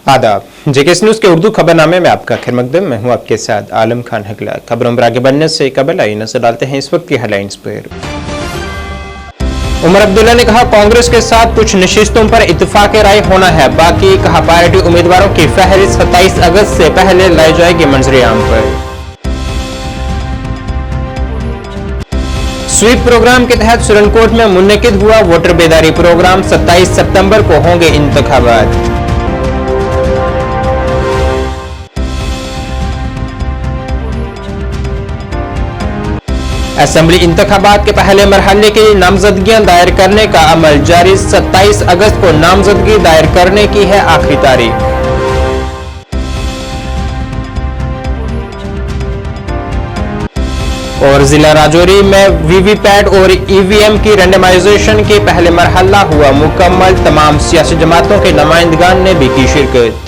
आदाब। JKS news के उर्दू खबरनामे में आपका खैर मकदम। मैं हूं आपके साथ आलम खान हकला। खबरों पर आगे बढ़ने से कबल आइए नजर डालते हैं इस वक्त की हेडलाइंस पर। उमर अब्दुल्ला ने कहा कांग्रेस के साथ कुछ नशिस्तों पर इत्तेफाक राय होना है, बाकी कहा पार्टी उम्मीदवारों की फहरिस्त 27 अगस्त से पहले लाई जाएगी मंजर आम पर। स्वीप प्रोग्राम के तहत सुरनकोट में मुनक्किद हुआ वोटर बेदारी प्रोग्राम। 27 सितंबर को होंगे इंतखाबात। असेंबली इंतखाबात के पहले मरहले के लिए नामजदगियां दायर करने का अमल जारी। 27 अगस्त को नामजदगी दायर करने की है आखिरी तारीख। और जिला राजौरी में वीवीपैट और ईवीएम की रैंडमाइजेशन के पहले मरहला हुआ मुकम्मल। तमाम सियासी जमातों के नुमाइंदगान ने भी की शिरकत।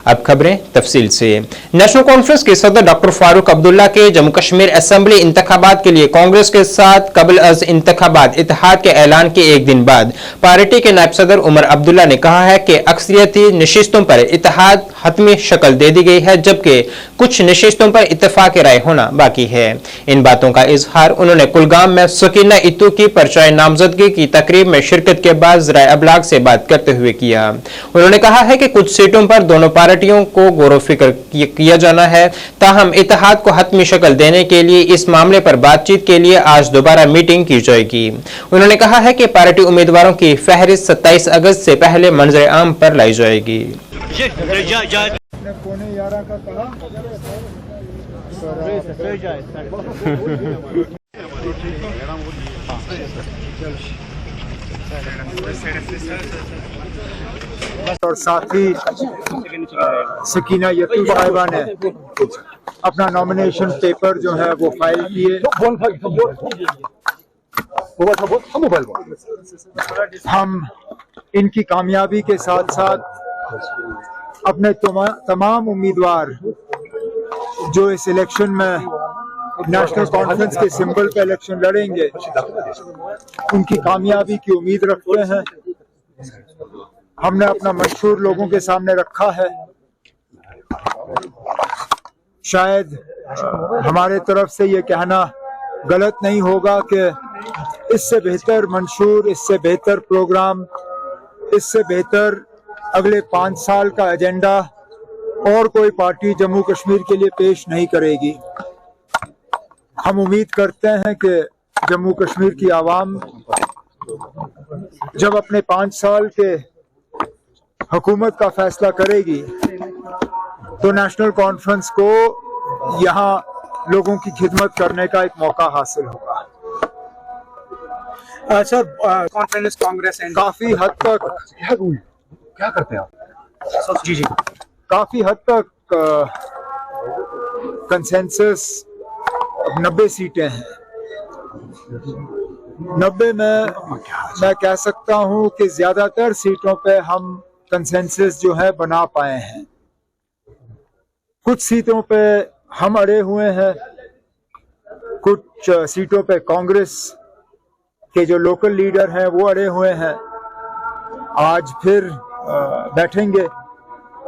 अब खबरें तफसील से। नेशनल कॉन्फ्रेंस के सदर डॉक्टर फारूक अब्दुल्ला के जम्मू कश्मीर असेंबली इंतखाबात के लिए कांग्रेस के साथ कबल अज इंतखाबात इत्तेहाद के ऐलान के एक दिन बाद पार्टी के नायब सदर उमर अब्दुल्ला ने कहा है कि अक्सरियती नशिस्तों पर इत्तेहाद हतमी शक्ल दे दी गई है, जबकि कुछ नशिस्तों पर इत्तेफाक राय होना बाकी है। इन बातों का इजहार उन्होंने कुलगाम में सकीना इतू की परचाए नामजदगी की तकरीब में शिरकत के बाद ज़राए अबलाग से बात करते हुए किया। उन्होंने कहा है कि कुछ सीटों पर दोनों पार्टियों को गौर फिक्र किया जाना है, ताहम इत्तेहाद को हतमी शक्ल देने के लिए इस मामले पर बातचीत के लिए आज दोबारा मीटिंग की जाएगी। उन्होंने कहा है कि पार्टी उम्मीदवारों की फहरिस्त 27 अगस्त से पहले मंजर आम पर लाई जाएगी। और साथ ही सकीना यतू साहिबा ने अपना नॉमिनेशन पेपर जो है वो फाइल किए। हम इनकी कामयाबी के साथ साथ अपने तमाम उम्मीदवार जो इस इलेक्शन में नेशनल कॉन्फ्रेंस के सिंबल पे इलेक्शन लड़ेंगे उनकी कामयाबी की उम्मीद रखते हैं। हमने अपना मंशूर लोगों के सामने रखा है। शायद हमारे तरफ से ये कहना गलत नहीं होगा कि इससे बेहतर मंशूर, इससे बेहतर प्रोग्राम, इससे बेहतर अगले 5 साल का एजेंडा और कोई पार्टी जम्मू कश्मीर के लिए पेश नहीं करेगी। हम उम्मीद करते हैं कि जम्मू कश्मीर की आवाम जब अपने 5 साल के हुकूमत का फैसला करेगी तो नेशनल कॉन्फ्रेंस को यहाँ लोगों की खिदमत करने का एक मौका हासिल होगा। सर, कॉन्फ्रेंस कांग्रेस काफी हद तक क्या करते हैं आप? जी, काफी हद तक कंसेंसस 90 सीटें हैं। 90 में मैं कह सकता हूं कि ज्यादातर सीटों पे हम कंसेंसस जो है बना पाए हैं। कुछ सीटों पे हम अड़े हुए हैं, कुछ सीटों पे कांग्रेस के जो लोकल लीडर हैं वो अड़े हुए हैं। आज फिर बैठेंगे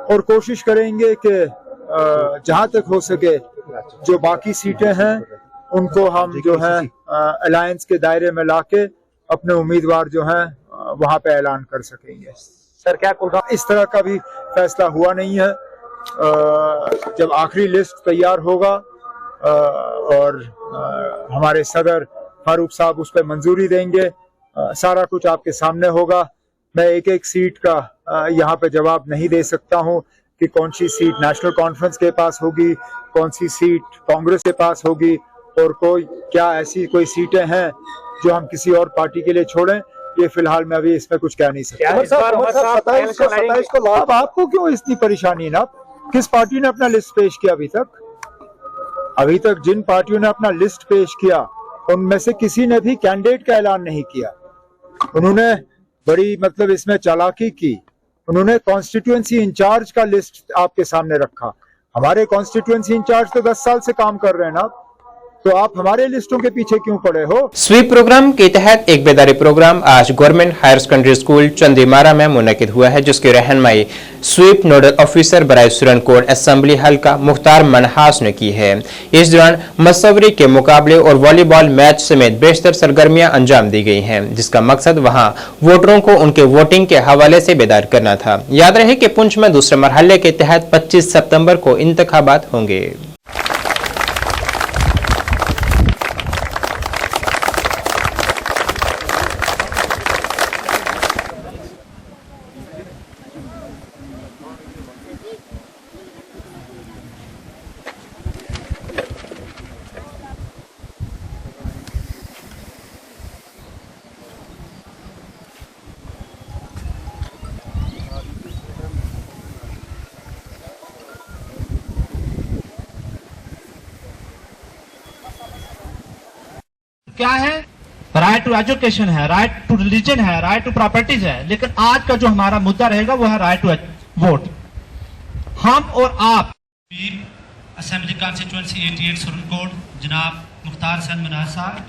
और कोशिश करेंगे कि जहां तक हो सके जो बाकी सीटें हैं उनको हम जो है अलायंस के दायरे में लाके अपने उम्मीदवार जो हैं वहां पे ऐलान कर सकेंगे। सर, क्या कुलगाम इस तरह का भी फैसला हुआ नहीं है। जब आखिरी लिस्ट तैयार होगा और हमारे सदर फारूक साहब उस पर मंजूरी देंगे, सारा कुछ आपके सामने होगा। मैं एक एक सीट का यहाँ पे जवाब नहीं दे सकता हूँ कि कौन सी सीट नेशनल कॉन्फ्रेंस के पास होगी, कौन सी सीट कांग्रेस के पास होगी और क्या ऐसी कोई सीटें हैं जो हम किसी और पार्टी के लिए छोड़ें। ये फिलहाल मैं अभी इसमें कुछ कह नहीं सकता। 27 को अब आपको क्यों इतनी परेशानी ना? किस पार्टी ने अपना लिस्ट पेश किया अभी तक जिन पार्टियों ने अपना लिस्ट पेश किया उनमें से किसी ने भी कैंडिडेट का ऐलान नहीं किया। उन्होंने बड़ी इसमें चालाकी की। उन्होंने कॉन्स्टिट्यूएंसी इंचार्ज का लिस्ट आपके सामने रखा। हमारे कॉन्स्टिट्यूएंसी इंचार्ज तो 10 साल से काम कर रहे हैं ना। तो आप हमारे लिस्टों के पीछे क्यों पड़े हो? स्वीप प्रोग्राम के तहत एक बेदारी प्रोग्राम आज गवर्नमेंट हायर सेकेंडरी स्कूल चंदीमारा में मुनक्किद हुआ है, जिसकी रहनुमाई स्वीप नोडल ऑफिसर बराए सुरनकोट असेंबली हल्का मुख्तार मनहास ने की है। इस दौरान मसवरी के मुकाबले और वॉलीबॉल मैच समेत बेशतर सरगर्मियां अंजाम दी गई हैं, जिसका मकसद वहां वोटरों को उनके वोटिंग के हवाले से बेदार करना था। याद रहे कि पुंछ में दूसरे मरहले के तहत 25 सितंबर को इंतखाबात होंगे। क्या है? राइट टू एजुकेशन है, राइट टू रिलीजन है, राइट टू प्रॉपर्टीज है, लेकिन आज का जो हमारा मुद्दा रहेगा वो है राइट टू वोट। हम और आप असेंबली कॉन्स्टिट्यूएंसी 88 सुरनकोट, जनाब मुख्तार हसन मनाज साहब,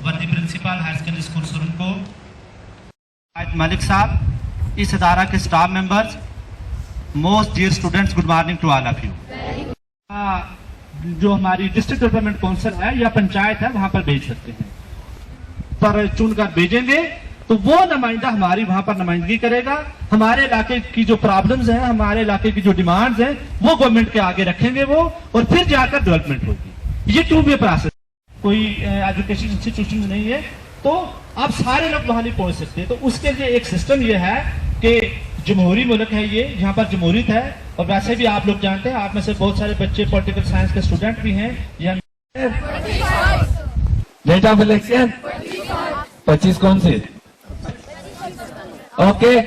वर्दी principal higher secondary school Surankote, Malik साहब, इस अदारा के staff members, most dear students, good morning to all of you. जो हमारी डिस्ट्रिक्ट डेवलपमेंट काउंसिल है या पंचायत है वहां पर भेज सकते हैं, पर चुनकर भेजेंगे तो वो नुमाइंदा हमारी वहां पर नुमाइंदगी करेगा। हमारे इलाके की जो प्रॉब्लम्स हैं, हमारे इलाके की जो डिमांड्स हैं, वो गवर्नमेंट के आगे रखेंगे वो, और फिर जाकर डेवलपमेंट होगी। ये टू वे प्रोसेस, कोई एजुकेशन इंस्टीट्यूशन नहीं है, तो आप सारे लोग वहां नहीं पहुंच सकते। तो उसके लिए एक सिस्टम ये है कि जमहूरी मुल्क है ये, यहाँ पर जमहूरियत है, और वैसे भी आप लोग जानते हैं, आप में से बहुत सारे बच्चे पॉलिटिकल साइंस के स्टूडेंट भी हैं। डेट ऑफ इलेक्शन 25 कौन से? ओके,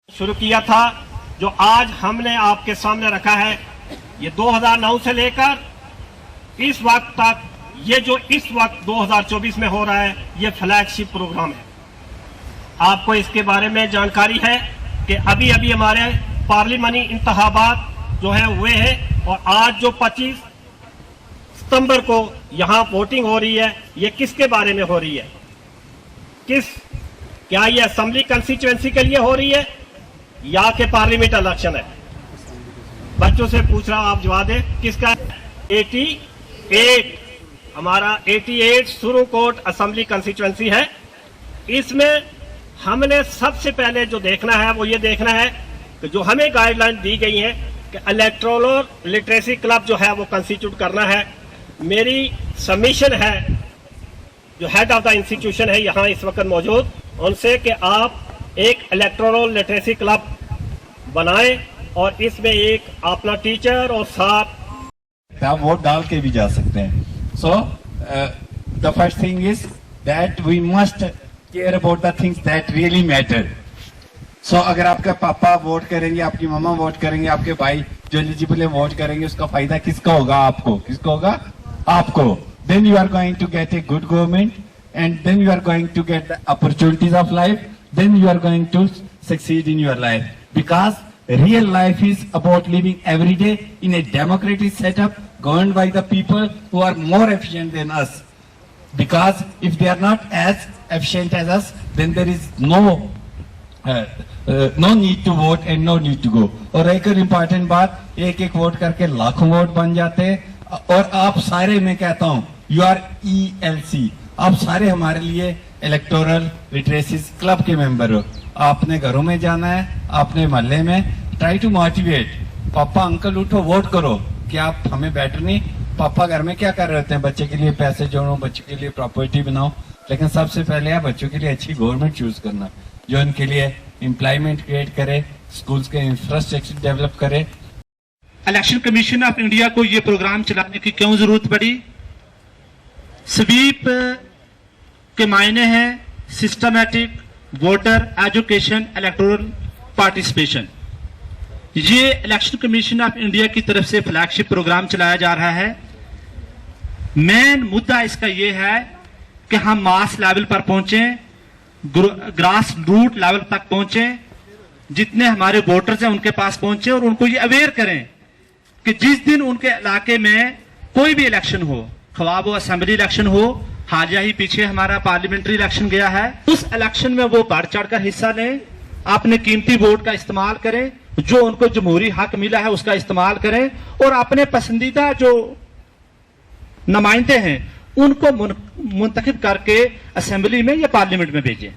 शुरू किया था, जो आज हमने आपके सामने रखा है, ये 2009 से लेकर इस वक्त तक, ये जो इस वक्त 2024 में हो रहा है, ये फ्लैगशिप प्रोग्राम है। आपको इसके बारे में जानकारी है कि अभी अभी हमारे पार्लिमानी इंतखाबात जो है हुए हैं, और आज जो 25 सितंबर को यहाँ वोटिंग हो रही है, ये किसके बारे में हो रही है? क्या ये असेंबली कंस्टिट्यूएंसी के लिए हो रही है या के पार्लियामेंट इलेक्शन है? बच्चों से पूछ रहा हूं, आप जवाब दें, किसका? 88, हमारा 88 सुरनकोट असेंबली कंस्टिट्यूएंसी है। इसमें हमने सबसे पहले जो देखना है वो ये देखना है कि जो हमें गाइडलाइन दी गई है कि इलेक्टोरल लिटरेसी क्लब जो है वो कंस्टिट्यूट करना है। मेरी सबमिशन है, जो हेड ऑफ द इंस्टीट्यूशन है यहाँ इस वक्त मौजूद, उनसे कि आप एक इलेक्टोरल लिटरेसी क्लब बनाएं, और इसमें एक अपना टीचर और साथ आप वोट डाल के भी जा सकते हैं। So the first thing is that we must care about the things that really matter. So अगर आपका पापा वोट करेंगे, आपकी मम्मा वोट करेंगे, आपके भाई जो एलिजिबल है वोट करेंगे, उसका फायदा किसका होगा? आपको। किसका होगा? आपको। Then you are going to get a good government, and then you are going to get the opportunities of life, then you are going to succeed in your life, because real life is about living every day in a democratic setup governed by the people who are more efficient than us, because if they are not as efficient as us, then there is no need to vote and no need to go। और एक और important बात, एक एक vote करके लाखों vote बन जाते हैं, और आप सारे, मैं कहता हूँ, यू आर ELC, आप सारे हमारे लिए इलेक्टोरल लिटरेसी क्लब के मेंबर हो। आपने घरों में जाना है, आपने मोहल्ले में ट्राई टू मोटिवेट, पापा अंकल उठो वोट करो। कि आप हमें बेटर नहीं, पापा घर में क्या कर रहे होते हैं? बच्चे के लिए पैसे जोड़ो, बच्चों के लिए प्रॉपर्टी बनाओ, लेकिन सबसे पहले आप बच्चों के लिए अच्छी गवर्नमेंट चूज करना, जो उनके लिए एम्प्लॉयमेंट क्रिएट करे, स्कूल्स के इंफ्रास्ट्रक्चर डेवलप करे। इलेक्शन कमीशन ऑफ इंडिया को ये प्रोग्राम चलाने की क्यों जरूरत पड़ी? स्वीप के मायने हैं systematic voter education electoral participation. ये इलेक्शन कमीशन ऑफ इंडिया की तरफ से फ्लैगशिप प्रोग्राम चलाया जा रहा है। मेन मुद्दा इसका ये है कि हम मास लेवल पर पहुंचे, ग्रास रूट लेवल तक पहुंचे, जितने हमारे वोटर्स हैं उनके पास पहुंचे और उनको ये अवेयर करें कि जिस दिन उनके इलाके में कोई भी इलेक्शन हो, ख्वाह वो असेंबली इलेक्शन हो, हालिया ही पीछे हमारा पार्लियामेंट्री इलेक्शन गया है, उस इलेक्शन में वो बढ़ चढ़कर हिस्सा लें, अपने कीमती वोट का इस्तेमाल करें, जो उनको जमहूरी हक मिला है उसका इस्तेमाल करें और अपने पसंदीदा जो नुमाइंदे हैं उनको मुंतखब करके असेंबली में या पार्लियामेंट में भेजें।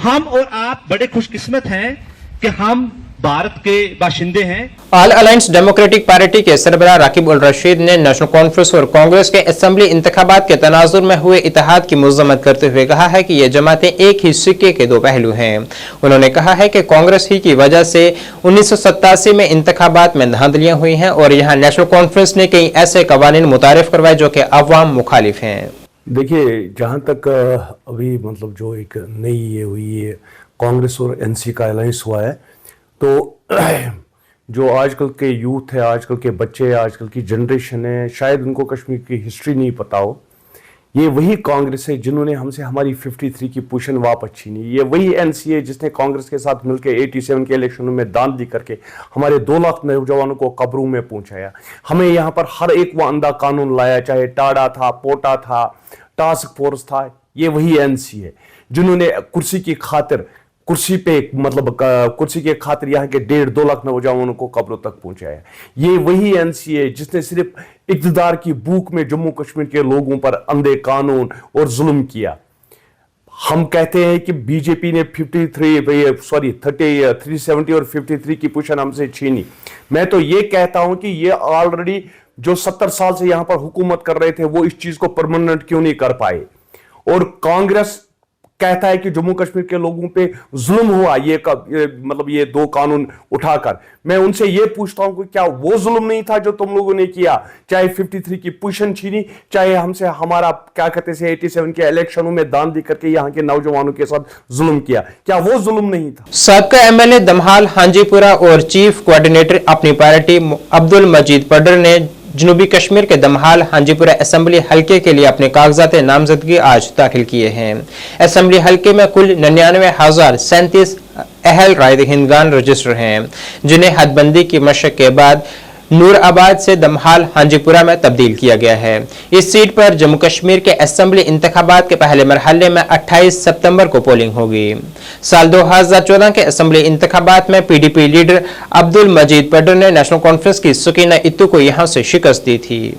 हम और आप बड़े खुशकिस्मत हैं कि हम भारत के बाशिंदे हैं। ऑल अलायंस डेमोक्रेटिक पार्टी के सरबराह राकिब उल रशीद ने नेशनल कॉन्फ्रेंस और कांग्रेस के असेंबली इंतखाबात के तनाजुर में हुए इत्तेहाद की मजम्मत करते हुए कहा है कि ये जमातें एक ही सिक्के के दो पहलू हैं। उन्होंने कहा है कि कांग्रेस ही की वजह से 1987 में इंतखाबात में धांधलियां हुई हैं और यहाँ नेशनल कॉन्फ्रेंस ने कई ऐसे कवानीन मुतारिफ करवाए जो कि अवाम मुखालिफ हैं। देखिए, जहाँ तक अभी मतलब जो एक नई ये हुई है कांग्रेस और एनसी का अलायंस हुआ है, तो जो आजकल के यूथ है, आजकल के बच्चे, आजकल की जनरेशन है, शायद उनको कश्मीर की हिस्ट्री नहीं पता हो। ये वही कांग्रेस है जिन्होंने हमसे हमारी 53 की पोजीशन वापस छीनी। ये वही एनसी है जिसने कांग्रेस के साथ मिलकर 87 के इलेक्शनों में धांधली करके हमारे 2 लाख नौजवानों को कब्रों में पहुंचाया। हमें यहाँ पर हर एक वो अंधा कानून लाया, चाहे टाडा था, पोटा था, टास्क फोर्स था। ये वही एनसी है जिन्होंने कुर्सी की खातिर, कुर्सी पे मतलब कुर्सी के खातिर यहाँ के 1.5-2 लाख नौजवानों को कब्रों तक पहुंचाया। ये वही एनसी है जिसने सिर्फ इक़्तिदार की भूख में जम्मू कश्मीर के लोगों पर अंधे कानून और जुल्म किया। हम कहते हैं कि बीजेपी ने 370 और 53 की पोजीशन हमसे छीनी। मैं तो ये कहता हूं कि ये ऑलरेडी जो 70 साल से यहां पर हुकूमत कर रहे थे वो इस चीज को परमानेंट क्यों नहीं कर पाए। और कांग्रेस कहता है कि जम्मू कश्मीर के लोगों पे जुल्म हुआ मतलब ये 2 कानून उठाकर। मैं उनसे ये पूछता हूं कि क्या वो जुल्म नहीं था जो तुम लोगों ने किया, चाहे 53 की पोजीशन छीनी, चाहे हमसे हमारा क्या कहते हैं 87 के इलेक्शनों में धांधली करके यहाँ के नौजवानों के साथ जुल्म किया, क्या वो जुल्म नहीं था? साबका एमएलए दमहाल हांजीपुरा और चीफ कोऑर्डिनेटर अपनी पार्टी अब्दुल मजीद पडर ने जनूबी कश्मीर के दमहाल हांजीपुरा असेंबली हलके के लिए अपने कागजात नामजदगी आज दाखिल किए हैं। असेंबली हलके में कुल 99,037 अहल राय दहिंदगान रजिस्टर हैं, जिन्हें हदबंदी की मशक के बाद नूराबाद से दमहाल हांजीपुरा में तब्दील किया गया है। इस सीट पर जम्मू कश्मीर के असेंबली इंतखाबात के पहले मरहले में 28 सितंबर को पोलिंग होगी। साल 2014 के असेंबली इंतखाबात में पीडीपी लीडर अब्दुल मजीद पडर ने नेशनल कॉन्फ्रेंस की सुकीना इत्तू को यहां से शिकस्त दी थी।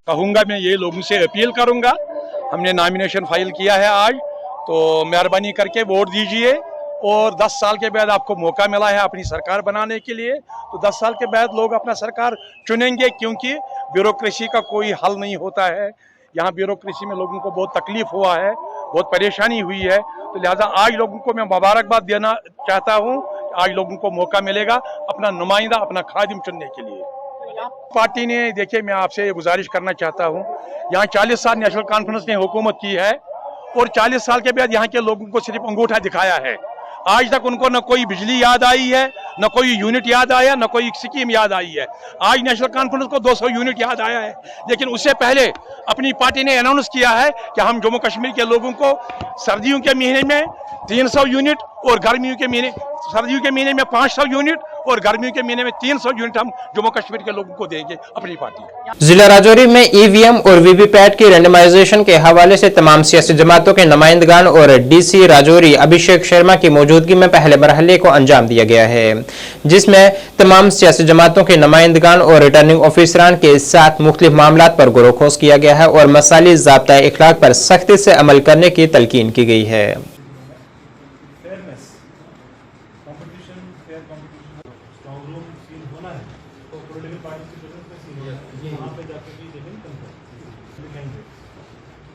कहूँगा मैं ये लोगों से अपील करूँगा, हमने नॉमिनेशन फाइल किया है आज, तो मेहरबानी करके वोट दीजिए और 10 साल के बाद आपको मौका मिला है अपनी सरकार बनाने के लिए, तो 10 साल के बाद लोग अपना सरकार चुनेंगे, क्योंकि ब्यूरोक्रेसी का कोई हल नहीं होता है। यहाँ ब्यूरोक्रेसी में लोगों को बहुत तकलीफ हुआ है, बहुत परेशानी हुई है, तो लिहाजा आज लोगों को मैं मुबारकबाद देना चाहता हूँ। आज लोगों को मौका मिलेगा अपना नुमाइंदा, अपना खादिम चुनने के लिए। पार्टी ने, देखिए मैं आपसे ये गुजारिश करना चाहता हूँ, यहाँ 40 साल नेशनल कॉन्फ्रेंस ने हुकूमत की है और 40 साल के बाद यहाँ के लोगों को सिर्फ अंगूठा दिखाया है। आज तक उनको न कोई बिजली याद आई है, न कोई यूनिट याद आया, न कोई स्कीम याद आई है। आज नेशनल कॉन्फ्रेंस को 200 यूनिट याद आया है, लेकिन उससे पहले अपनी पार्टी ने अनाउंस किया है कि हम जम्मू कश्मीर के लोगों को सर्दियों के महीने में 300 यूनिट और गर्मियों के महीने, सर्दियों के महीने में 500 यूनिट और गर्मियों के महीने में 300 यूनिट हम जम्मू कश्मीर के लोगों को देंगे अपनी पार्टी। जिला राजौरी में ईवीएम और वीवीपैट की रैंडमाइजेशन के हवाले से तमाम सियासी जमातों के नुमाइंदगान और डीसी राजौरी अभिषेक शर्मा की मौजूदगी में पहले मरहले को अंजाम दिया गया है, जिसमें तमाम सियासी जमातों के नुमाइंदगान और रिटर्निंग ऑफिसरान के साथ मुख्तलिफ मामलात पर गौर-व-खोज किया गया है और मसाइल ज़ाब्ता इखलाक पर सख्ती से अमल करने की तलकीन की गई है।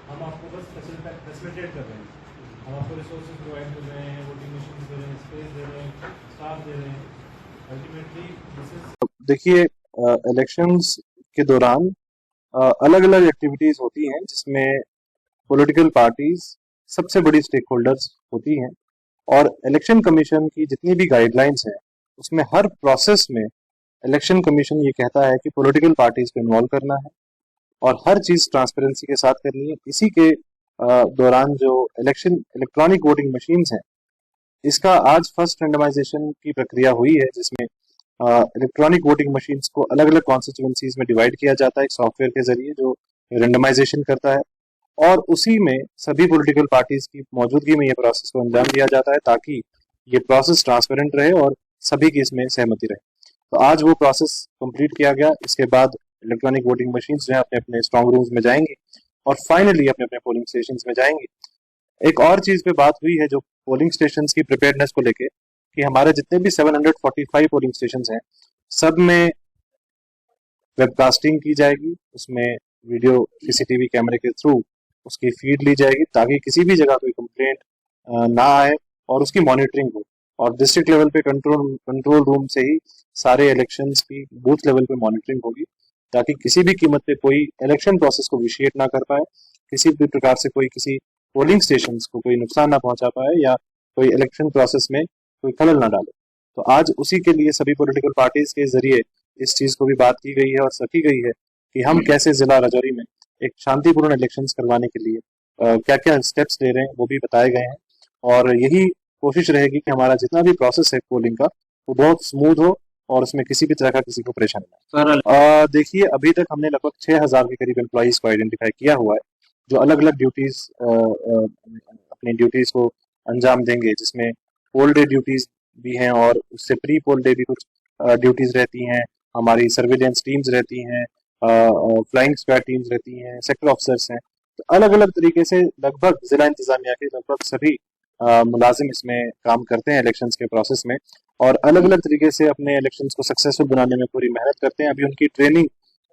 हम आपको बस फैसिलिटेट कर रहे हैं, हम आपको रिसोर्सेज प्रोवाइड कर रहे हैं, वोटिंग मशीन दे रहे हैं, स्पेस दे रहे हैं, स्टाफ दे रहे हैं। अल्टीमेटली दिस इज, देखिए इलेक्शंस के दौरान अलग अलग एक्टिविटीज़ होती हैं जिसमें पॉलिटिकल पार्टीज सबसे बड़ी स्टेक होल्डर्स होती हैं और इलेक्शन कमीशन की जितनी भी गाइडलाइंस हैं उसमें हर प्रोसेस में इलेक्शन कमीशन ये कहता है कि पॉलिटिकल पार्टीज को इन्वॉल्व करना है और हर चीज़ ट्रांसपेरेंसी के साथ करनी है। इसी के दौरान जो इलेक्ट्रॉनिक वोटिंग मशीन्स हैं, इसका आज फर्स्ट रैंडमाइजेशन की प्रक्रिया हुई है जिसमें इलेक्ट्रॉनिक वोटिंग मशीन्स को अलग अलग कॉन्स्टिट्यूएंसीज में डिवाइड किया जाता है एक सॉफ्टवेयर के जरिए जो रैंडमाइजेशन करता है और उसी में सभी पॉलिटिकल पार्टीज की मौजूदगी में ये प्रोसेस को अंजाम दिया जाता है ताकि ये प्रोसेस ट्रांसपेरेंट रहे और सभी की इसमें सहमति रहे। तो आज वो प्रोसेस कंप्लीट किया गया। इसके बाद इलेक्ट्रॉनिक वोटिंग मशीन्स जो है अपने अपने स्ट्रॉन्ग रूम्स में जाएंगी और फाइनली अपने अपने पोलिंग स्टेशंस में जाएंगी। एक और चीज़ पे बात हुई है जो पोलिंग स्टेशंस की प्रिपेयर्डनेस को लेके कि हमारे जितने भी 745 पोलिंग स्टेशंस हैं सब में वेबकास्टिंग की जाएगी, उसमें वीडियो सीसीटीवी कैमरे के थ्रू उसकी फीड ली जाएगी ताकि किसी भी जगह कोई कंप्लेंट ना आए और उसकी मॉनिटरिंग हो और डिस्ट्रिक्ट लेवल पे कंट्रोल रूम से ही सारे इलेक्शंस की बूथ लेवल पे मॉनिटरिंग होगी ताकि किसी भी कीमत पे कोई इलेक्शन प्रोसेस को विशिएट ना कर पाए, किसी भी प्रकार से कोई किसी पोलिंग स्टेशंस को कोई नुकसान ना पहुंचा पाए या कोई इलेक्शन प्रोसेस में कोई खलल ना डाले। तो आज उसी के लिए सभी पॉलिटिकल पार्टीज के जरिए इस चीज़ को भी बात की गई है और सकी गई है कि हम कैसे जिला राजौरी में एक शांतिपूर्ण इलेक्शंस करवाने के लिए क्या क्या स्टेप्स ले रहे हैं वो भी बताए गए हैं और यही कोशिश रहेगी कि हमारा जितना भी प्रोसेस है पोलिंग का वो बहुत स्मूथ हो और उसमें किसी भी तरह का किसी को परेशानी ना। देखिए अभी तक हमने लगभग 6000 के करीब एम्प्लॉइज को आइडेंटिफाई किया हुआ है जो अलग अलग ड्यूटीज अपनी ड्यूटीज को अंजाम देंगे, जिसमें पोल डे ड्यूटीज भी हैं और उससे प्री पोल डे भी कुछ ड्यूटीज रहती हैं, हमारी सर्विलेंस टीम्स रहती हैं, फ्लाइंग स्क्वाड टीम्स रहती हैं, सेक्टर ऑफिसर्स हैं। तो अलग अलग तरीके से लगभग जिला इंतजामिया के लगभग सभी मुलाजिम इसमें काम करते हैं इलेक्शंस के प्रोसेस में और अलग अलग तरीके से अपने इलेक्शंस को सक्सेसफुल बनाने में पूरी मेहनत करते हैं। अभी उनकी ट्रेनिंग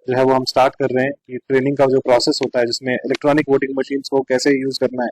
जो है वो हम स्टार्ट कर रहे हैं कि ट्रेनिंग का जो प्रोसेस होता है जिसमें इलेक्ट्रॉनिक वोटिंग मशीन्स को कैसे यूज़ करना है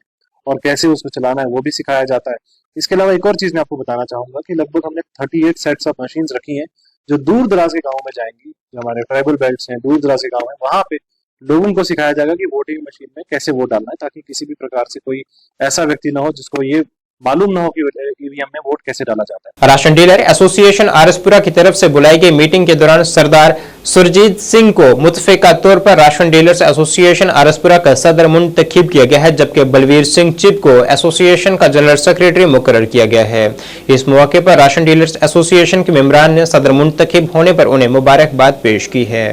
और कैसे उसको चलाना है वो भी सिखाया जाता है। इसके अलावा एक और चीज़ मैं आपको बताना चाहूँगा कि लगभग हमने 38 सेट्स ऑफ मशीन्स रखी हैं जो दूर दराज के गाँव में जाएंगी, जो हमारे ट्राइबल बेल्ट्स हैं, दूर दराज के गाँव हैं, वहाँ पे लोगों को सिखाया जाएगा कि वोटिंग मशीन में कैसे वोट डालना है ताकि किसी भी प्रकार से कोई ऐसा व्यक्ति ना हो जिसको ये मालूम ना हो कि ईवीएम में वोट कैसे डाला जाता है। राशन डीलर एसोसिएशन आरएसपुरा की तरफ से बुलाई गई मीटिंग के दौरान सरदार सुरजीत सिंह को मुतफिका तौर पर राशन डीलर्स एसोसिएशन आरएसपुरा का सदर मुंतखब किया गया है, जबकि बलवीर सिंह चिप को एसोसिएशन का जनरल सेक्रेटरी मुकर्रर किया गया है। इस मौके पर राशन डीलर्स एसोसिएशन के मेंबरान ने सदर मुंतखब होने पर उन्हें मुबारकबाद पेश की है।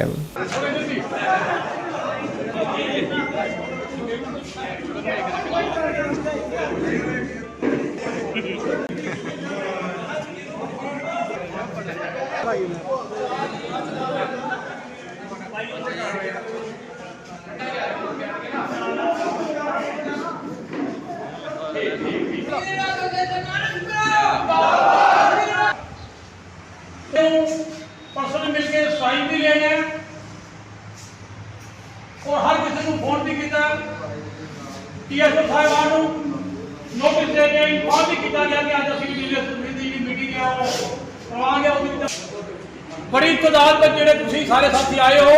परसों मिलके साइन भी ले गए और हर किसी को फोन भी किया, टीएसओ साहिबान नोटिस दे के इन्फॉर्म भी किया गया कि आज असली मीटिंग है वो आ गया। बड़ी तादाद में जेडे तुसी सारे साथी आए हो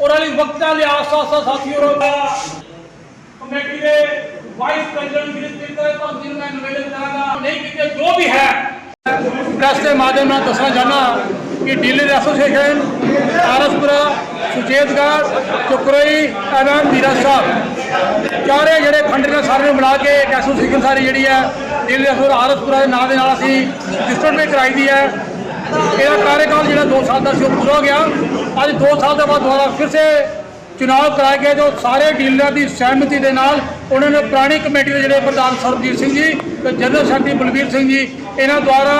और अली वक्त लिहाज साथी और कमेटी के वाइस प्रेसिडेंट नहीं किए जो भी है प्रेस के माध्यम में दसना चाहना कि डीलर एसोसिएशन आरएसपुरा, सुचेतगढ़, चुकरोई, एवं मीरा साहब चारे जोड़े खंड ने सारे मिला के एक एसोसिएशन सारी जी है ਡੇਲੀ ਅਸਰ ਆਰਸਪੁਰਾ ਦੇ ਨਾਂ ਦੇ ਨਾਲ ਅਸੀਂ ਰਜਿਸਟਰਡ ਵੀ ਕਰਾਈ ਦੀ ਹੈ। ਇਹਦਾ ਕਾਰਜਕਾਲ ਜਿਹੜਾ 2 ਸਾਲ ਦਾ ਸੀ ਉਹ ਪੂਰਾ ਹੋ ਗਿਆ। ਅੱਜ 2 ਸਾਲ ਦੇ ਬਾਅਦ ਦੁਬਾਰਾ ਫਿਰ ਸੇ ਚੁਣਾਵ कराए गए जो सारे डीलर की सहमति के नाल उन्होंने पुरानी कमेटी के जोड़े प्रधान सरबजीत सिंह जी तो जनरल सैकटरी बलबीर सिंह जी इन्हों द्वारा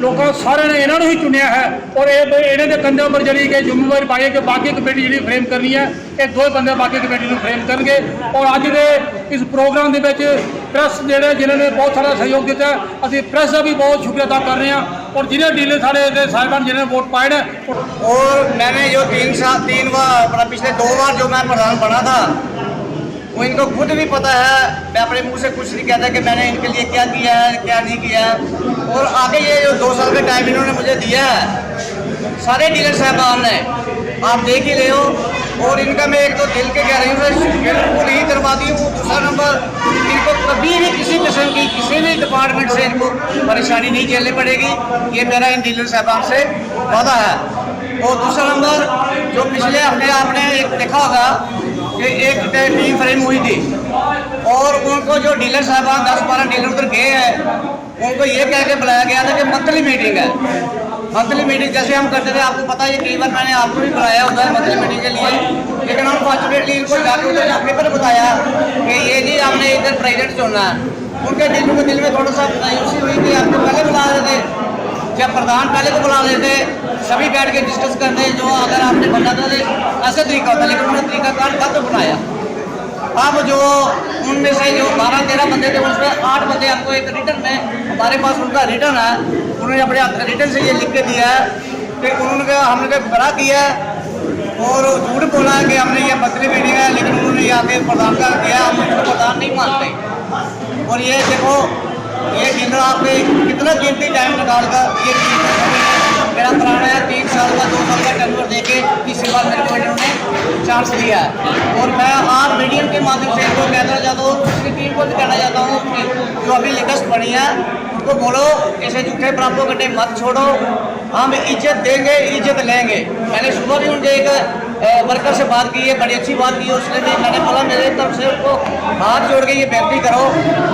लोगों सारे ने इन्हों ही चुनिया है और इन्होंने कंधे पर जी कि जिम्मेवारी पाई है कि बाकी कमेटी जी फ्रेम करनी है। ये 2 बंदे बाकी कमेटी को फ्रेम करेंगे। और अज के इस प्रोग्राम के प्रेस जोड़े जिन्होंने बहुत सारा सहयोग दिता है, अभी प्रेस का भी बहुत शुक्रिया अदा कर रहे हैं। और जिन्हें डीलर सारे साहिबान जिन्होंने वोट पाए हैं। और मैंने जो 3 बार पिछले 2 बार जो मैं प्रधान बना था वो इनको खुद भी पता है। मैं अपने मुंह से कुछ नहीं कहता कि मैंने इनके लिए क्या किया है क्या नहीं किया है। और आगे ये जो 2 साल का टाइम इन्होंने मुझे दिया है सारे डीलर साहबान ने आप देख ही ले हो। और इनका मैं एक तो दिल के कह रही हूँ बिल्कुल ही करवाती हूँ। दूसरा नंबर इनको कभी भी किसी किस्म की किसी भी डिपार्टमेंट से इनको परेशानी नहीं झेलनी पड़ेगी, ये मेरा इन डीलर साहबान से वादा है। और दूसरा नंबर जो पिछले हफ्ते आपने एक देखा होगा कि एक टीम फ्रेम हुई थी और उनको जो डीलर साहबान 10-12 डीलर उधर गए हैं उनको ये कह के बुलाया गया था कि मंथली मीटिंग है। मंथली मीटिंग जैसे हम करते थे आपको पता है कई बार मैंने आपको भी बुलाया होता है मंथली मीटिंग के लिए, लेकिन अनफॉर्चुनेटली इनको जाके उधर जाके पर बताया कि ये जी आपने इधर प्रेसिडेंट चुनना है। उनके दिल में थोड़ा सा मायूसी हुई कि आपको पहले बुला रहे थे, जब प्रधान पहले को बुला लेते सभी बैठ के डिस्कस करते जो अगर आपने बनना था ऐसा तरीका होता, लेकिन उन्होंने तरीका कार बाद में बनाया। अब जो उनमें से जो 12-13 बंदे थे उसमें 8 बंदे हमको एक रिटर्न में हमारे पास उनका रिटर्न है, उन्होंने अपने रिटर्न से ये लिख के दिया है कि उन्होंने हमने गुमराह किया है और झूठ बोला है कि हमने ये मंथली मीटिंग है, लेकिन उन्होंने यहाँ पे प्रधान का किया, हम उसको प्रधान नहीं मानते। और ये देखो ये डीलर आपने कितना कीमती टाइम निकाल कर ये मेरा पुराना है 3 साल का 2 साल का टर्नओवर देके तीसरी बार मेरे को इन्होंने चांस दिया है। और मैं आप मीडियम के माध्यम से इनको कहना चाहता हूँ, उसकी टीम को भी कहना चाहता हूँ कि जो अभी लेटेस्ट बनी है उनको बोलो ऐसे झूठे प्राप्तों मत छोड़ो, हम इज्जत देंगे इज्जत लेंगे। मैंने सुबह भी उनके एक वर्कर से बात की है, बड़ी अच्छी बात की है, उसने भी मैंने बोला मेरे तरफ से उनको हाथ जोड़ के ये बेनती करो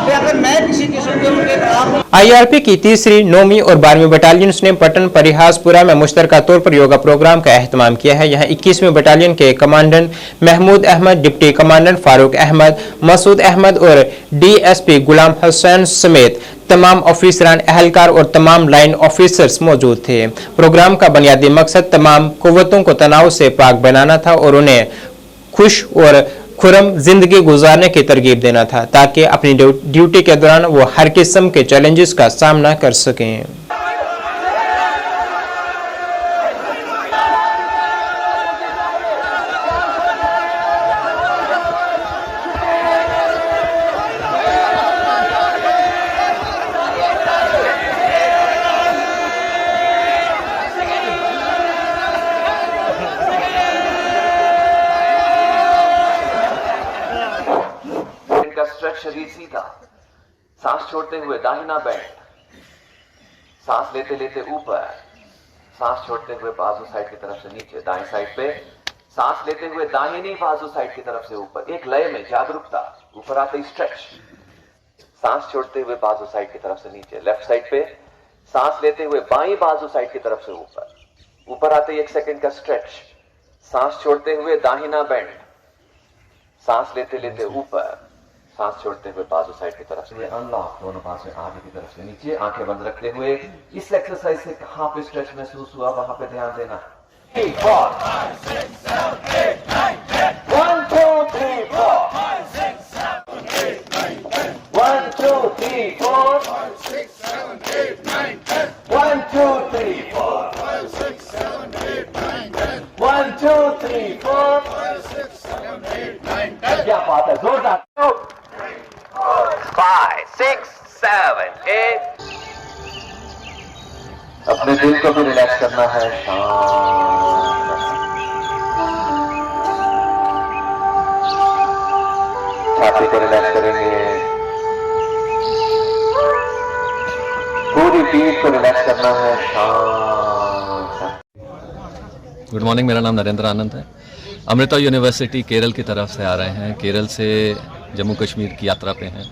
कि अगर मैं किसी किस्म के उनके खिलाफ IRP की 3री, 9वीं और 12वीं बटालियंस ने पटन परिहासपुरा में मुश्तरका तौर पर योगा प्रोग्राम का एहतमाम किया है। यहाँ 21वीं बटालियन के commandant Mahmood Ahmad, deputy commandant Farooq Ahmad, Masood Ahmad और DSP गुलाम हुसैन समेत तमाम ऑफिसरान, अहलकार और तमाम लाइन ऑफिसर्स मौजूद थे। प्रोग्राम का बुनियादी मकसद तमाम कुव्वतों को तनाव से पाक बनाना था और उन्हें खुश और खुरम जिंदगी गुजारने की तरगीब देना था ताकि अपनी ड्यूटी के दौरान वो हर किस्म के चैलेंजेस का सामना कर सकें। शरीर सीधा, सांस छोड़ते हुए दाहिना बैंड, सांस लेते लेते ऊपर, सांस छोड़ते हुए बाजू साइड की तरफ से नीचे, दाएं साइड पे सांस लेते हुए दाहिनी बाजू साइड की तरफ से ऊपर, एक लय में जागरूकता, ऊपर आते ही स्ट्रेच, सांस छोड़ते हुए बाजू साइड की तरफ से नीचे, लेफ्ट साइड पे सांस लेते हुए बाई बाजू साइड की तरफ से ऊपर, ऊपर आते ही 1 सेकंड का स्ट्रेच, सांस छोड़ते हुए दाहिना बैंड, सांस लेते लेते ऊपर, सांस छोड़ते हुए बाजू साइड की तरफ से अनलॉक, दोनों बाजू आगे की तरफ से नीचे, आंखें बंद रखते हुए इस एक्सरसाइज से कहां पे स्ट्रेच महसूस हुआ वहां पे ध्यान देना। 3, 4, 5, 6, 7, 8, 9, 10, 1, 2, 3, 4, 5, 6, 7, 8, 9, 10, 1, 2, 3, 4, 5, 6, 7, 8, 9, 10, 1, 2, 3, 4, 5, 6, 7, 8, 9, 10, 1, 2, 3, 4, 5, 6, 7, 8, 9, 10। क्या बात है, जोरदार। 5, 6, 7, 8। अपने दिल को भी रिलैक्स करना है, शांत, छाती को रिलैक्स करेंगे, पूरी पीठ को रिलैक्स करना है, शांत। गुड मॉर्निंग, मेरा नाम नरेंद्र आनंद है। अमृता यूनिवर्सिटी केरल की तरफ से आ रहे हैं, केरल से जम्मू कश्मीर की यात्रा पे हैं।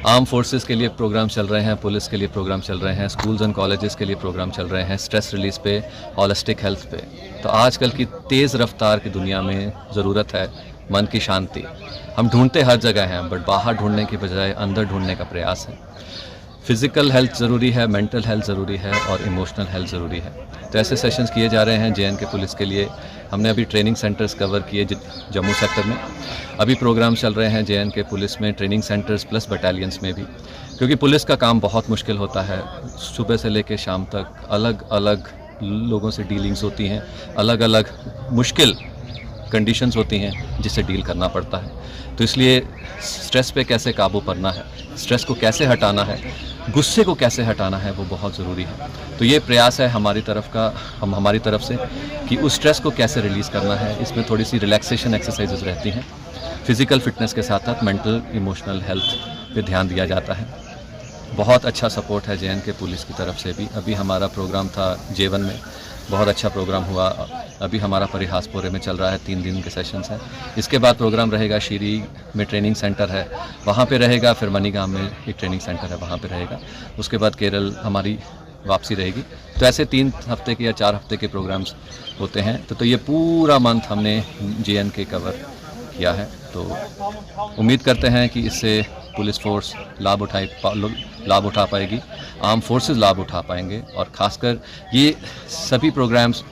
आर्म फोर्सेस के लिए प्रोग्राम चल रहे हैं, पुलिस के लिए प्रोग्राम चल रहे हैं, स्कूल्स एंड कॉलेजेस के लिए प्रोग्राम चल रहे हैं, स्ट्रेस रिलीज पे, होलिस्टिक हेल्थ पे। तो आजकल की तेज़ रफ्तार की दुनिया में ज़रूरत है मन की शांति। हम ढूंढते हर जगह हैं, बट बाहर ढूंढने की बजाय अंदर ढूंढने का प्रयास है। फिज़िकल हेल्थ ज़रूरी है, मेंटल हेल्थ ज़रूरी है और इमोशनल हेल्थ ज़रूरी है। तो ऐसे सेशंस किए जा रहे हैं JNK पुलिस के लिए। हमने अभी ट्रेनिंग सेंटर्स कवर किए जम्मू सेक्टर में। अभी प्रोग्राम चल रहे हैं JNK पुलिस में, ट्रेनिंग सेंटर्स प्लस बटालियंस में भी, क्योंकि पुलिस का काम बहुत मुश्किल होता है। सुबह से लेकर शाम तक अलग अलग लोगों से डीलिंग्स होती हैं, अलग अलग मुश्किल कंडीशंस होती हैं जिससे डील करना पड़ता है। तो इसलिए स्ट्रेस पे कैसे काबू करना है, स्ट्रेस को कैसे हटाना है, गुस्से को कैसे हटाना है, वो बहुत ज़रूरी है। तो ये प्रयास है हमारी तरफ से कि उस स्ट्रेस को कैसे रिलीज़ करना है। इसमें थोड़ी सी रिलैक्सेशन एक्सरसाइजेज रहती हैं। फिज़िकल फिटनेस के साथ साथ मेंटल इमोशनल हेल्थ पे ध्यान दिया जाता है। बहुत अच्छा सपोर्ट है JNK पुलिस की तरफ से भी। अभी हमारा प्रोग्राम था J1 में, बहुत अच्छा प्रोग्राम हुआ। अभी हमारा परिहासपुरे में चल रहा है, 3 दिन के सेशंस हैं। इसके बाद प्रोग्राम रहेगा शीरी में, ट्रेनिंग सेंटर है वहाँ पे रहेगा, फिर मनीगाम में एक ट्रेनिंग सेंटर है वहाँ पे रहेगा। उसके बाद केरल हमारी वापसी रहेगी। तो ऐसे 3 हफ्ते के या 4 हफ्ते के प्रोग्राम्स होते हैं। तो ये पूरा मंथ हमने JNK कवर किया है। तो उम्मीद करते हैं कि इससे पुलिस फोर्स लाभ उठा पाएगी, आर्म फोर्सेस लाभ उठा पाएंगे। और ख़ासकर ये सभी programmes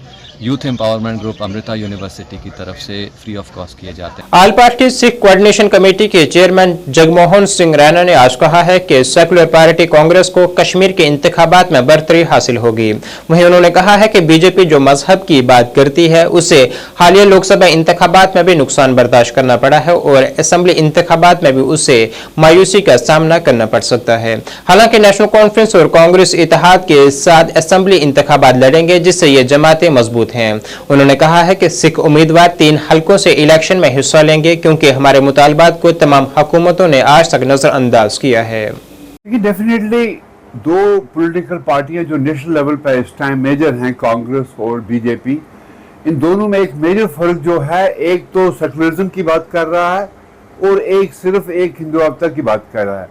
youth empowerment group Amrita university की तरफ से फ्री ऑफ कॉस्ट किए जाते हैं। All party Sikh coordination committee के चेयरमैन जगमोहन सिंह रैना ने आज कहा है कि सेकुलर पार्टी कांग्रेस को कश्मीर के इंतखाबात में बरतरी हासिल होगी। वहीं उन्होंने कहा है कि बीजेपी जो मजहब की बात करती है उसे हालिया लोकसभा इंतखाबात में भी नुकसान बर्दाश्त करना पड़ा है और असेंबली इंतखाबात में भी उसे मायूसी का सामना करना पड़ सकता है। हालांकि नेशनल कॉन्फ्रेंस और कांग्रेस इत्तेहाद के साथ असेंबली इंतखाबात लड़ेंगे, जिससे ये जमातें मजबूत हैं। उन्होंने कहा है कि सिख उम्मीदवार 3 हलकों से इलेक्शन में हिस्सा लेंगे, क्योंकि हमारे मुतालबात को तमाम हुकूमतों ने आज तक नजरअंदाज किया है। डेफिनेटली 2 पॉलिटिकल पार्टियां जो नेशनल लेवल पर इस टाइम मेजर हैं, कांग्रेस और बीजेपी, इन दोनों में एक मेजर फर्क जो है, एक तो सेकुलरिज्म की बात कर रहा है और एक सिर्फ एक हिंदुत्व की बात कर रहा है।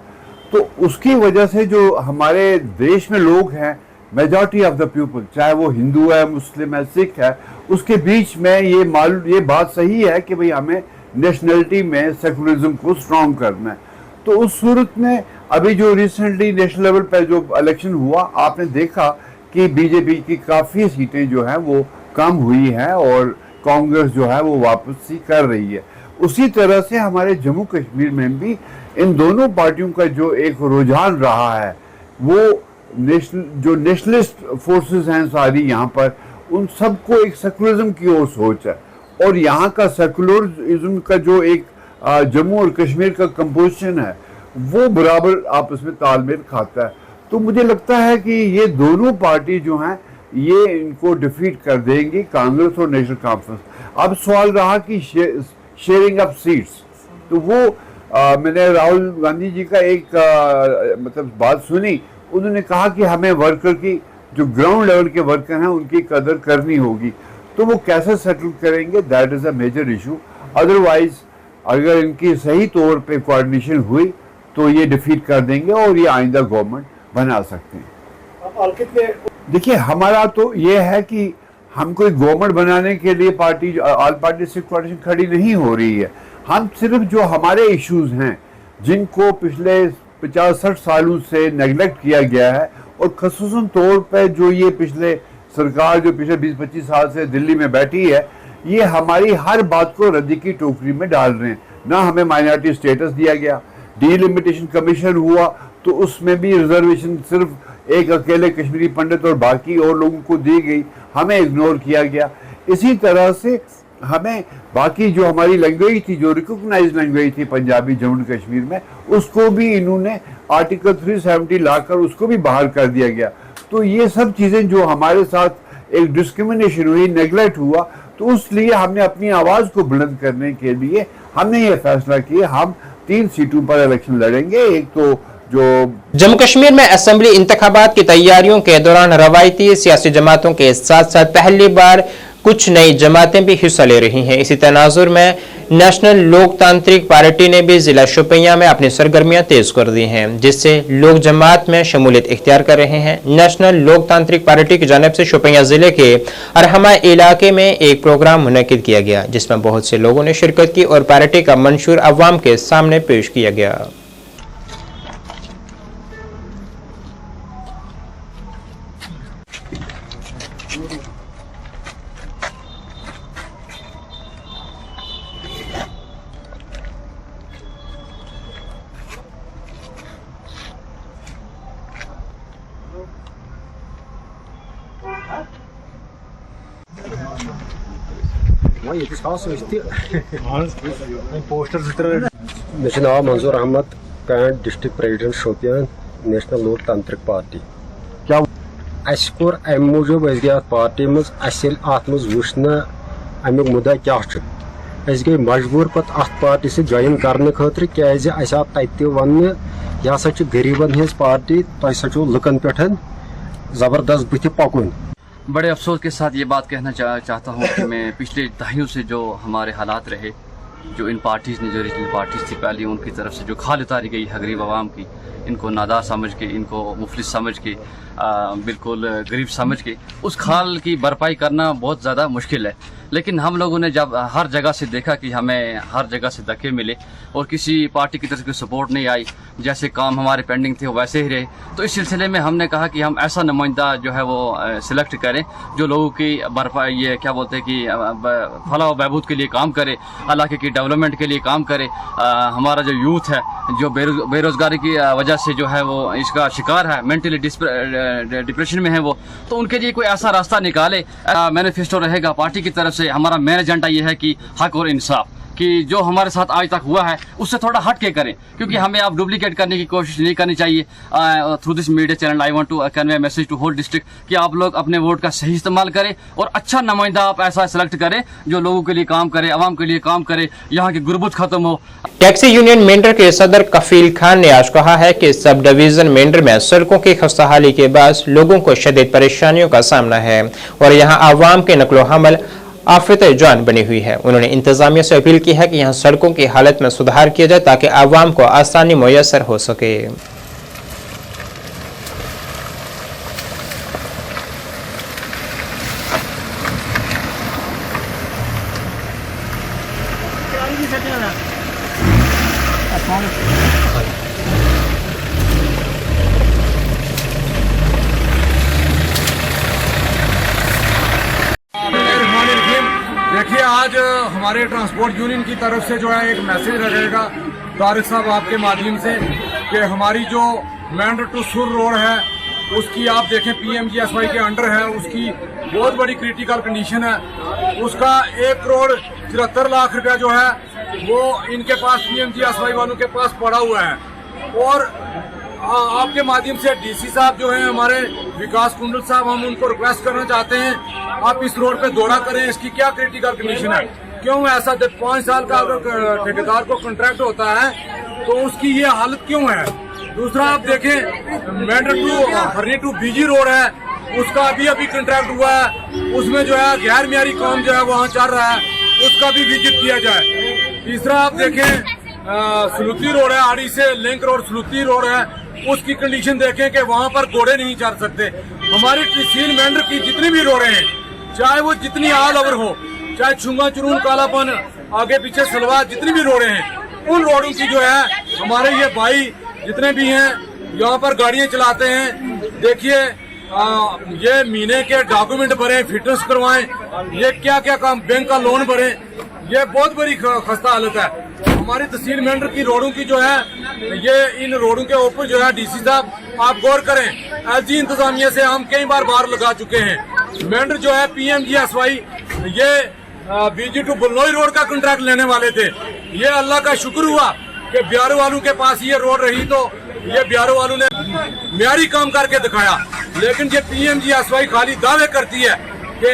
तो उसकी वजह से जो हमारे देश में लोग हैं, मेजॉरिटी ऑफ द पीपल, चाहे वो हिंदू है, मुस्लिम है, सिख है, उसके बीच में ये बात सही है कि भाई हमें नेशनलिटी में सेकुलरिज्म को स्ट्रॉन्ग करना है। तो उस सूरत में अभी जो रिसेंटली नेशनल लेवल पर जो इलेक्शन हुआ, आपने देखा कि बीजेपी की काफ़ी सीटें जो हैं वो कम हुई हैं और कांग्रेस जो है वो वापसी कर रही है। उसी तरह से हमारे जम्मू कश्मीर में भी इन दोनों पार्टियों का जो एक रुझान रहा है, वो जो नेशनलिस्ट फोर्सेस हैं सारी यहाँ पर, उन सबको एक सेकुलरिज्म की ओर सोच है। और यहाँ का सेकुलरिज्म का जो एक जम्मू और कश्मीर का कंपोजिशन है, वो बराबर आपस में तालमेल खाता है। तो मुझे लगता है कि ये दोनों पार्टी जो हैं ये इनको डिफीट कर देंगी, कांग्रेस और नेशनल कॉन्फ्रेंस। अब सवाल रहा कि शेयरिंग ऑफ सीट्स, तो वो मैंने राहुल गांधी जी का एक मतलब बात सुनी। उन्होंने कहा कि हमें वर्कर की, जो ग्राउंड लेवल के वर्कर हैं, उनकी कदर करनी होगी। तो वो कैसे सेटल करेंगे, that is a major issue. Otherwise अगर इनकी सही तौर पे कोऑर्डिनेशन हुई तो ये डिफीट कर देंगे और ये आइंदा गवर्नमेंट बना सकते हैं। देखिए, हमारा तो ये है कि हम कोई गवर्नमेंट बनाने के लिए party all party Sikh coordination खड़ी नहीं हो रही है। हम सिर्फ जो हमारे इश्यूज हैं, जिनको पिछले 50-60 सालों से नेगलेक्ट किया गया है, और खसूसन तौर पर जो ये पिछले सरकार जो पिछले 20-25 साल से दिल्ली में बैठी है, ये हमारी हर बात को रद्दी की टोकरी में डाल रहे हैं। ना हमें माइनॉरिटी स्टेटस दिया गया, डिलिमिटेशन कमीशन हुआ तो उसमें भी रिजर्वेशन सिर्फ एक अकेले कश्मीरी पंडित और बाकी और लोगों को दी गई, हमें इग्नोर किया गया। इसी तरह से हमें बाकी जो हमारी लैंग्वेज थी, जो रिकॉग्नाइज्ड लैंग्वेज थी पंजाबी जम्मू कश्मीर में, उसको भी इन्होंने आर्टिकल 370 लाकर उसको भी बाहर कर दिया गया। तो ये सब चीज़ें जो हमारे साथ एक डिस्क्रिमिनेशन हुई, नेगलेक्ट हुआ, तो इसलिए हमने अपनी आवाज़ को बुलंद करने के लिए हमने ये फैसला किया, हम 3 सीटों पर इलेक्शन लड़ेंगे। एक तो जो जम्मू कश्मीर में असेंबली इंतखाबात की तैयारियों के दौरान रवायती सियासी जमातों के साथ साथ पहली बार कुछ नई जमातें भी हिस्सा ले रही हैं। इसी तनाजुर में नेशनल लोकतांत्रिक पार्टी ने भी जिला शोपियां में अपनी सरगर्मियां तेज कर दी हैं, जिससे लोग जमात में शमूलियत इख्तियार कर रहे हैं। नेशनल लोकतांत्रिक पार्टी की जानिब से शोपियां जिले के अरहमा इलाके में एक प्रोग्राम मुनक्किद किया गया, जिसमें बहुत से लोगों ने शिरकत की और पार्टी का मंशूर अवाम के सामने पेश किया गया। मे नाव मंजूर अहमद कैंट डिस्ट्रिक्ट प्रेसिडेंट शोपियान नेशनल लोकतांत्रिक पार्टी क्या अस कोर अम मूजूब गए पार्टी मज अत वुचन अमुक मुद्दा क्या गई मजबूर पत अत पार्टी से ज्वाइन करने खतर क्या तत वन यह हसा गरीबन हज पार्टी तुम लुकन पे जबरदस्त बुथ पकुन। बड़े अफसोस के साथ ये बात कहना चाहता हूँ कि मैं पिछले दहाइयों से जो हमारे हालात रहे, जो इन पार्टीज़ ने जो रीजनल पार्टीज़ थी पहले उनकी तरफ से जो खाल उतारी गई है गरीब आवाम की, इनको नादार समझ के, इनको मुफलिस समझ के, बिल्कुल गरीब समझ के उस खाल की भरपाई करना बहुत ज़्यादा मुश्किल है। लेकिन हम लोगों ने जब हर जगह से देखा कि हमें हर जगह से धक्के मिले और किसी पार्टी की तरफ से सपोर्ट नहीं आई, जैसे काम हमारे पेंडिंग थे वो वैसे ही रहे, तो इस सिलसिले में हमने कहा कि हम ऐसा नुमाइंदा जो है वो सिलेक्ट करें जो लोगों की भरपाई, ये क्या बोलते हैं कि फलाह व बहबूद के लिए काम करे, इलाके की डेवलपमेंट के लिए काम करे। हमारा जो यूथ है जो बेरोज़गारी की वजह से जो है वो इसका शिकार है, मेंटली डिप्रेशन में है वो, तो उनके लिए कोई ऐसा रास्ता निकाले। मैनिफेस्टो रहेगा पार्टी की तरफ से। हमारा मेन एजेंडा ये है कि हक और इंसाफ, कि जो हमारे साथ आज तक हुआ है उससे थोड़ा हट के करें, क्योंकि हमें अब डुप्लीकेट करने की कोशिश नहीं करनी चाहिए। Through this media channel I want to convey message to whole district कि आप लोग अपने वोट का सही इस्तेमाल करें और अच्छा नुमाइंदा आप ऐसा सेलेक्ट करें जो लोगों के लिए काम करे, आवाम के लिए काम करे, यहाँ की गुर्बत खत्म हो। टैक्सी यूनियन मेंढर के सदर कफील खान ने आज कहा है कि सब डिवीजन मेंढर में सड़कों की खस्ताहाली के बाद लोगों को शदीद परेशानियों का सामना है और यहाँ आवाम के नकलो हमल आफत जान बनी हुई है। उन्होंने इंतजामिया से अपील की है कि यहाँ सड़कों की हालत में सुधार किया जाए ताकि आवाम को आसानी मुयसर हो सके। देखिए, आज हमारे ट्रांसपोर्ट यूनियन की तरफ से जो है एक मैसेज रहेगा तारिक साहब आपके माध्यम से कि हमारी जो मेंढर टू सुर रोड है उसकी आप देखें PMGSY के अंडर है, उसकी बहुत बड़ी क्रिटिकल कंडीशन है। उसका 1,73,00,000 रुपया जो है वो इनके पास PMGSY वालों के पास पड़ा हुआ है। और आपके माध्यम से DC साहब जो हैं हमारे विकास कुंडल साहब, हम उनको रिक्वेस्ट करना चाहते हैं आप इस रोड पे दौरा करें, इसकी क्या क्रिटिकल कंडीशन है, क्यों ऐसा 5 साल का अगर ठेकेदार को कॉन्ट्रैक्ट होता है तो उसकी ये हालत क्यों है। दूसरा आप देखें मेंढर टू हरनी टू BG रोड है, उसका अभी कॉन्ट्रैक्ट हुआ है, उसमें जो है गैर मियारी काम जो है वहाँ चल रहा है, उसका भी विजिट किया जाए। तीसरा आप देखें सलूती रोड है, आड़ी से लिंक रोड सलूती रोड है, उसकी कंडीशन देखें कि वहाँ पर घोड़े नहीं चल सकते। हमारी तहसील मेंढर की जितनी भी रोडें हैं, चाहे वो जितनी ऑल ओवर हो, चाहे छुंगा चुरून कालापन आगे पीछे सलवा जितनी भी रोडें हैं, उन रोडों की जो है हमारे ये भाई जितने भी हैं यहाँ पर गाड़ियाँ चलाते हैं। देखिए ये महीने के डॉक्यूमेंट भरें, फिटनेस करवाएं, ये क्या क्या काम, बैंक का लोन भरें, ये बहुत बड़ी खस्ता हालत है। हमारी तहसील मेंढर की रोडों की जो है ये इन रोडों के ऊपर जो है DC साहब आप गौर करें। LG इंतजामिया से हम कई बार लगा चुके हैं। मेंढर जो है PMGSY ये BG टू बुलनोई रोड का कॉन्ट्रैक्ट लेने वाले थे। ये अल्लाह का शुक्र हुआ कि बिहार वालों के पास ये रोड रही तो ये बिहार वालों ने म्यारी काम करके दिखाया। लेकिन ये PMGSY खाली दावे करती है कि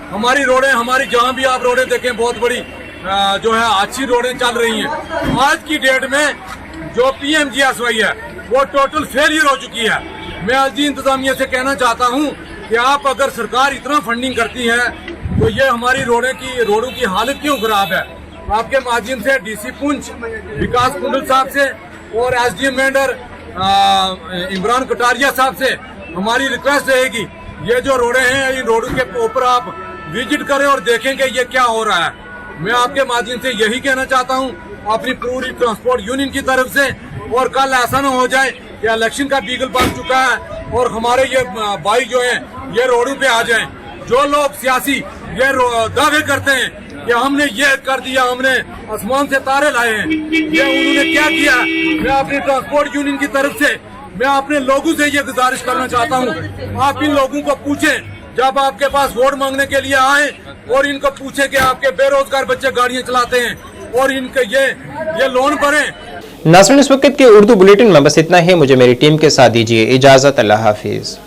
हमारी रोडें, हमारी जहाँ भी आप रोडें देखें बहुत बड़ी जो है अच्छी रोडें चल रही हैं। आज की डेट में जो PMGSY है वो टोटल फेलियर हो चुकी है। मैं LG इंतजामिया से कहना चाहता हूँ कि आप अगर सरकार इतना फंडिंग करती है तो ये हमारी रोडों की हालत क्यों खराब है। आपके माध्यम से डीसी पुंछ विकास कुंडल साहब से और एसडीएम मेंढर इमरान कटारिया साहब से हमारी रिक्वेस्ट रहेगी, ये जो रोडें हैं इन रोडों के ऊपर आप विजिट करें और देखें कि ये क्या हो रहा है। मैं आपके माध्यम से यही कहना चाहता हूँ अपनी पूरी ट्रांसपोर्ट यूनियन की तरफ से, और कल ऐसा न हो जाए कि इलेक्शन का बीगल बन चुका है और हमारे ये भाई जो हैं ये रोडों पे आ जाएं। जो लोग सियासी ये दावे करते हैं कि हमने ये कर दिया, हमने आसमान से तारे लाए हैं, ये उन्होंने क्या किया। मैं अपनी ट्रांसपोर्ट यूनियन की तरफ से मैं अपने लोगों से ये गुजारिश करना चाहता हूँ, आप इन लोगों को पूछें जब आपके पास वोट मांगने के लिए आए और इनको पूछे कि आपके बेरोजगार बच्चे गाड़ियां चलाते हैं और इनके ये लोन भरें। नाज़रीन, इस वक्त के उर्दू बुलेटिन में बस इतना ही। मुझे मेरी टीम के साथ दीजिए इजाजत। अल्लाह हाफिज।